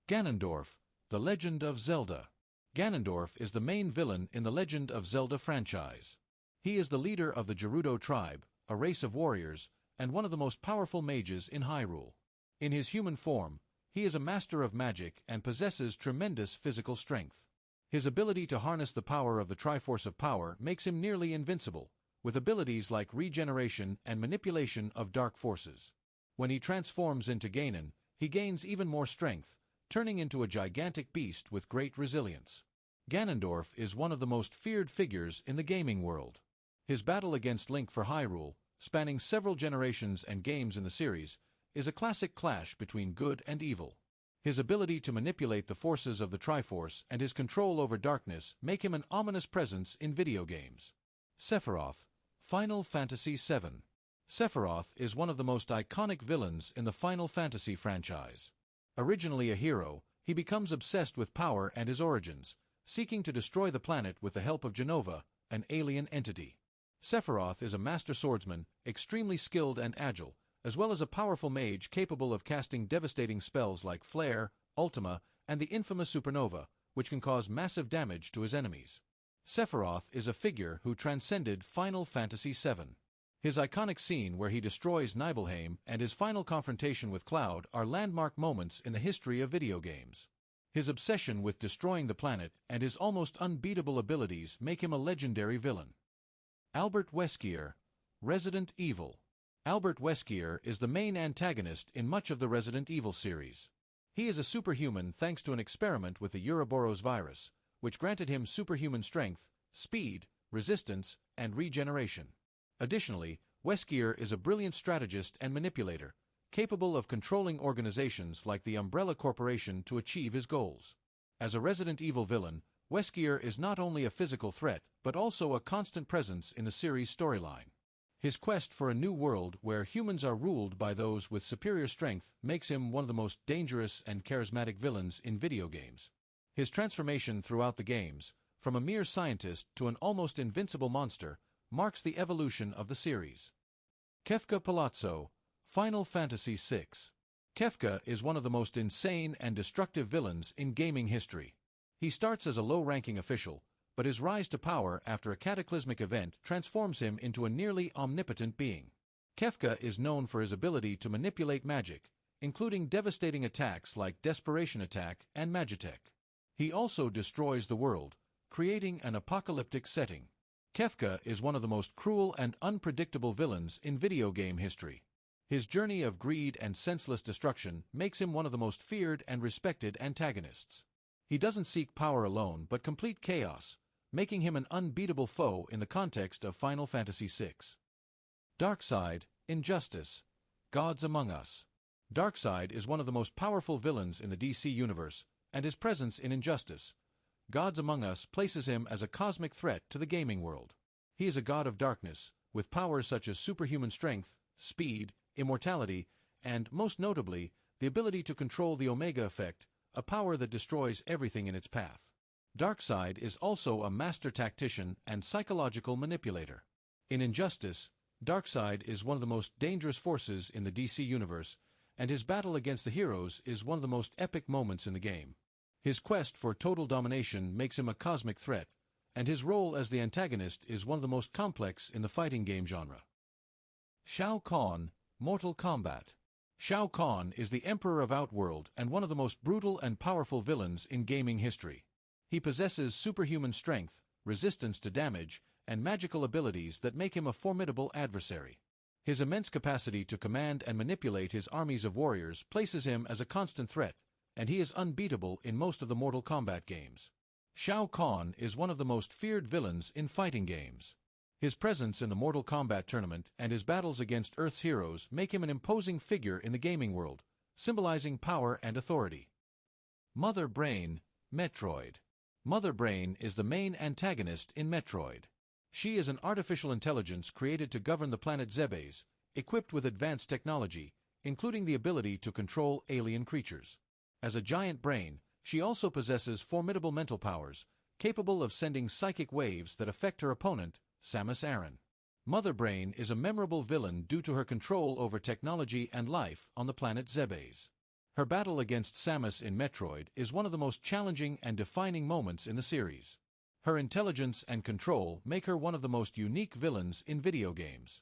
Ganondorf, The Legend of Zelda. Ganondorf is the main villain in the Legend of Zelda franchise. He is the leader of the Gerudo tribe, a race of warriors, and one of the most powerful mages in Hyrule. In his human form, he is a master of magic and possesses tremendous physical strength. His ability to harness the power of the Triforce of Power makes him nearly invincible, with abilities like regeneration and manipulation of dark forces. When he transforms into Ganon, he gains even more strength, turning into a gigantic beast with great resilience. Ganondorf is one of the most feared figures in the gaming world. His battle against Link for Hyrule, spanning several generations and games in the series, is a classic clash between good and evil. His ability to manipulate the forces of the Triforce and his control over darkness make him an ominous presence in video games. Sephiroth, Final Fantasy VII. Sephiroth is one of the most iconic villains in the Final Fantasy franchise. Originally a hero, he becomes obsessed with power and his origins, seeking to destroy the planet with the help of Jenova, an alien entity. Sephiroth is a master swordsman, extremely skilled and agile, as well as a powerful mage capable of casting devastating spells like Flare, Ultima, and the infamous Supernova, which can cause massive damage to his enemies. Sephiroth is a figure who transcended Final Fantasy VII. His iconic scene where he destroys Nibelheim and his final confrontation with Cloud are landmark moments in the history of video games. His obsession with destroying the planet and his almost unbeatable abilities make him a legendary villain. Albert Wesker, Resident Evil. Albert Wesker is the main antagonist in much of the Resident Evil series. He is a superhuman thanks to an experiment with the Ouroboros virus, which granted him superhuman strength, speed, resistance, and regeneration. Additionally, Wesker is a brilliant strategist and manipulator, capable of controlling organizations like the Umbrella Corporation to achieve his goals. As a Resident Evil villain, Wesker is not only a physical threat but also a constant presence in the series' storyline. His quest for a new world where humans are ruled by those with superior strength makes him one of the most dangerous and charismatic villains in video games. His transformation throughout the games, from a mere scientist to an almost invincible monster, marks the evolution of the series. Kefka Palazzo, Final Fantasy VI. Kefka is one of the most insane and destructive villains in gaming history. He starts as a low-ranking official, but his rise to power after a cataclysmic event transforms him into a nearly omnipotent being. Kefka is known for his ability to manipulate magic, including devastating attacks like Desperation Attack and Magitech. He also destroys the world, creating an apocalyptic setting. Kefka is one of the most cruel and unpredictable villains in video game history. His journey of greed and senseless destruction makes him one of the most feared and respected antagonists. He doesn't seek power alone but complete chaos, making him an unbeatable foe in the context of Final Fantasy VI. Darkseid, Injustice, Gods Among Us. Darkseid is one of the most powerful villains in the DC universe, and his presence in Injustice, Gods Among Us places him as a cosmic threat to the gaming world. He is a god of darkness, with powers such as superhuman strength, speed, immortality, and, most notably, the ability to control the Omega Effect, a power that destroys everything in its path. Darkseid is also a master tactician and psychological manipulator. In Injustice, Darkseid is one of the most dangerous forces in the DC universe, and his battle against the heroes is one of the most epic moments in the game. His quest for total domination makes him a cosmic threat, and his role as the antagonist is one of the most complex in the fighting game genre. Shao Kahn, Mortal Kombat. Shao Kahn is the Emperor of Outworld and one of the most brutal and powerful villains in gaming history. He possesses superhuman strength, resistance to damage, and magical abilities that make him a formidable adversary. His immense capacity to command and manipulate his armies of warriors places him as a constant threat, and he is unbeatable in most of the Mortal Kombat games. Shao Kahn is one of the most feared villains in fighting games. His presence in the Mortal Kombat tournament and his battles against Earth's heroes make him an imposing figure in the gaming world, symbolizing power and authority. Mother Brain, Metroid. Mother Brain is the main antagonist in Metroid. She is an artificial intelligence created to govern the planet Zebes, equipped with advanced technology, including the ability to control alien creatures. As a giant brain, she also possesses formidable mental powers, capable of sending psychic waves that affect her opponent, Samus Aran. Mother Brain is a memorable villain due to her control over technology and life on the planet Zebes. Her battle against Samus in Metroid is one of the most challenging and defining moments in the series. Her intelligence and control make her one of the most unique villains in video games.